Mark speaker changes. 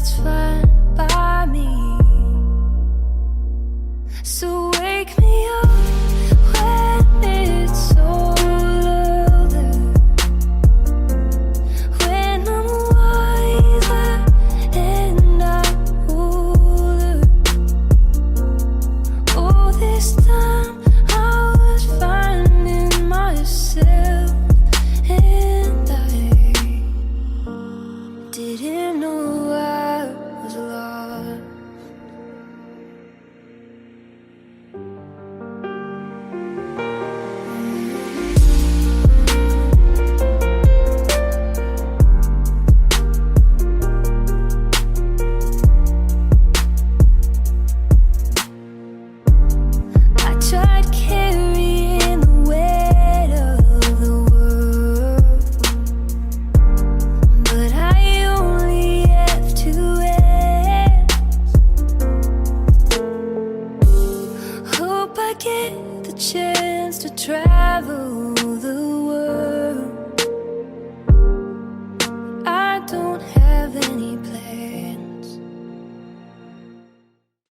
Speaker 1: that's fine by me. So wake me up when it's all over, when I'm wiser and I'm older. Oh, this time I was finding myself, and I didn't know I was lost. I tried carrying the weight of the world, but I only have two hands. Hope I get the chance to travel the world. I don't have any plans.